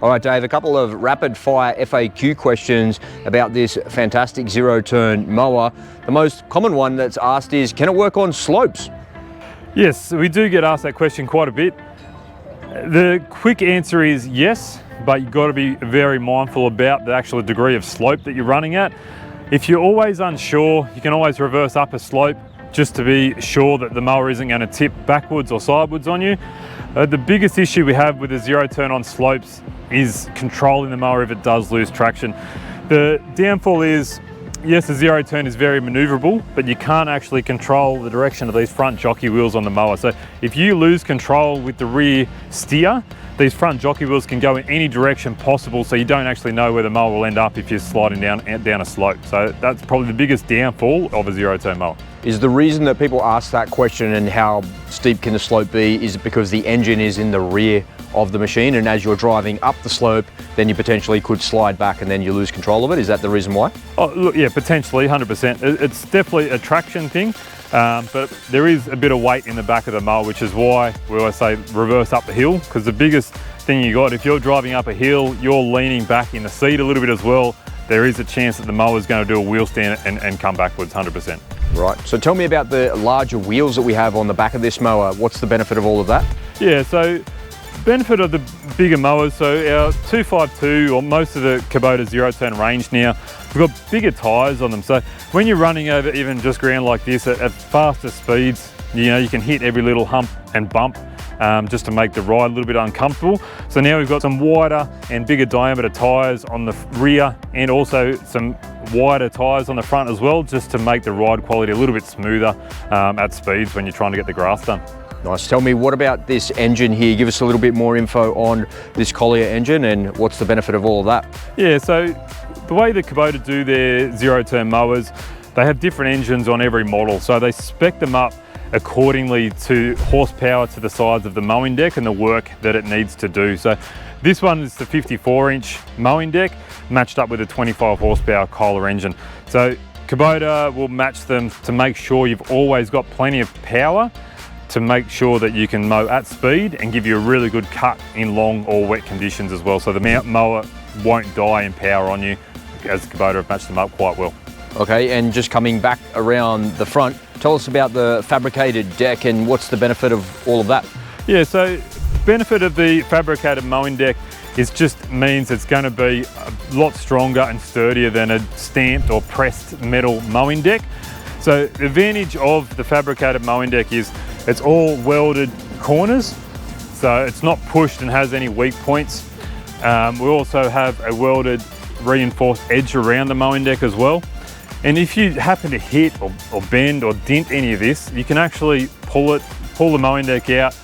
All right, Dave, a couple of rapid fire FAQ questions about this fantastic zero-turn mower. The most common one that's asked is, can it work on slopes? Yes, we do get asked that question quite a bit. The quick answer is yes, but you've got to be very mindful about the actual degree of slope that you're running at. If you're always unsure, you can always reverse up a slope just to be sure that the mower isn't going to tip backwards or sidewards on you. The biggest issue we have with a zero turn on slopes is controlling the mower if it does lose traction. The downfall is, yes, the zero turn is very maneuverable, but you can't actually control the direction of these front jockey wheels on the mower. So if you lose control with the rear steer, these front jockey wheels can go in any direction possible, so you don't actually know where the mower will end up if you're sliding down a slope. So that's probably the biggest downfall of a zero turn mower. Is the reason that people ask that question and how steep can the slope be, is it because the engine is in the rear of the machine, and as you're driving up the slope, then you potentially could slide back and then you lose control of it? Is that the reason why? Oh, look, yeah, potentially, 100%. It's definitely a traction thing, but there is a bit of weight in the back of the mower, which is why we always say reverse up the hill, because the biggest thing you got, if you're driving up a hill, you're leaning back in the seat a little bit as well, there is a chance that the mower is going to do a wheel stand and come backwards 100%. Right, so tell me about the larger wheels that we have on the back of this mower. What's the benefit of all of that? Yeah, so benefit of the bigger mowers, so our 252 or most of the Kubota zero turn range now, we've got bigger tyres on them. So when you're running over even just ground like this at faster speeds, you know, you can hit every little hump and bump just to make the ride a little bit uncomfortable. So now we've got some wider and bigger diameter tyres on the rear, and also some wider tyres on the front as well, just to make the ride quality a little bit smoother at speeds when you're trying to get the grass done. Nice. Tell me, what about this engine here? Give us a little bit more info on this Collier engine and what's the benefit of all of that? Yeah, so the way that Kubota do their zero turn mowers, they have different engines on every model. So they spec them up accordingly to horsepower to the size of the mowing deck and the work that it needs to do. So this one is the 54-inch mowing deck matched up with a 25 horsepower Kohler engine. So Kubota will match them to make sure you've always got plenty of power to make sure that you can mow at speed and give you a really good cut in long or wet conditions as well. So the mower won't die in power on you, as Kubota have matched them up quite well. Okay, and just coming back around the front, tell us about the fabricated deck and what's the benefit of all of that? Yeah, so benefit of the fabricated mowing deck is just means it's going to be a lot stronger and sturdier than a stamped or pressed metal mowing deck. So the advantage of the fabricated mowing deck is it's all welded corners, so it's not pushed and has any weak points. We also have a welded reinforced edge around the mowing deck as well. And if you happen to hit or bend or dent any of this, you can actually pull the mowing deck out,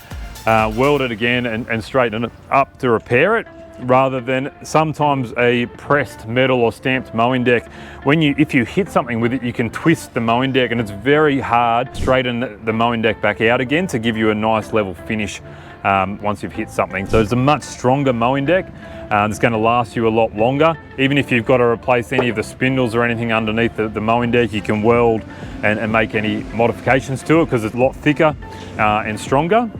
weld it again and straighten it up to repair it, rather than sometimes a pressed metal or stamped mowing deck. If you hit something with it, you can twist the mowing deck, and it's very hard to straighten the mowing deck back out again to give you a nice level finish once you've hit something. So it's a much stronger mowing deck. It's going to last you a lot longer. Even if you've got to replace any of the spindles or anything underneath the mowing deck, you can weld and make any modifications to it because it's a lot thicker and stronger.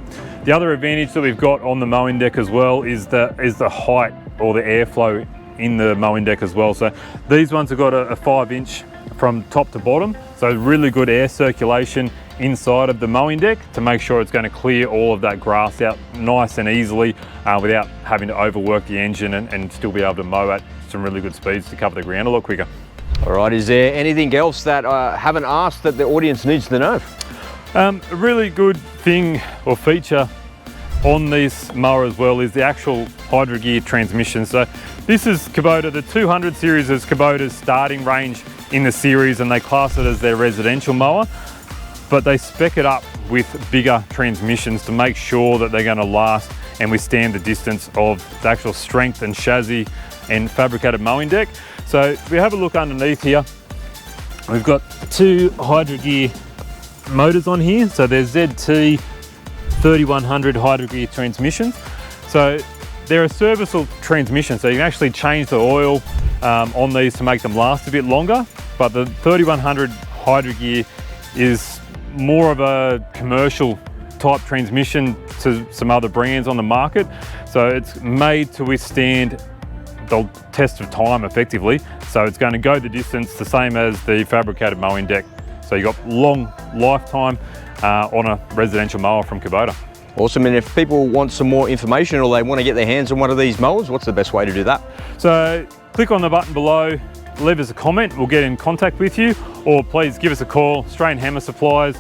The other advantage that we've got on the mowing deck as well is the height or the airflow in the mowing deck as well. So these ones have got a 5-inch from top to bottom, so really good air circulation inside of the mowing deck to make sure it's going to clear all of that grass out nice and easily without having to overwork the engine and still be able to mow at some really good speeds to cover the ground a lot quicker. All right, is there anything else that I haven't asked that the audience needs to know? A really good thing or feature on this mower as well is the actual hydro gear transmission. So this is Kubota, the 200 series is Kubota's starting range in the series, and they class it as their residential mower, but they spec it up with bigger transmissions to make sure that they're going to last and withstand the distance of the actual strength and chassis and fabricated mowing deck. So if we have a look underneath here, we've got two hydro gear motors on here. So they're ZT 3100 hydro gear transmissions. So they're a serviceable transmission, so you can actually change the oil on these to make them last a bit longer, but the 3100 hydro gear is more of a commercial type transmission to some other brands on the market. So it's made to withstand the test of time effectively. So it's going to go the distance the same as the fabricated mowing deck. So you've got long lifetime on a residential mower from Kubota. Awesome, and if people want some more information or they want to get their hands on one of these mowers, what's the best way to do that? So click on the button below, leave us a comment, we'll get in contact with you, or please give us a call. Australian Hammer Supplies.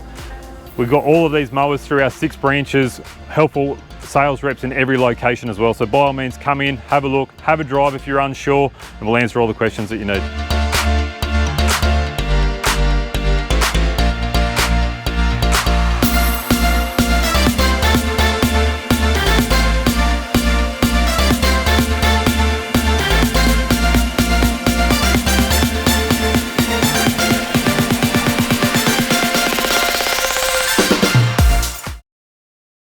We've got all of these mowers through our 6 branches, helpful sales reps in every location as well. So by all means, come in, have a look, have a drive if you're unsure, and we'll answer all the questions that you need.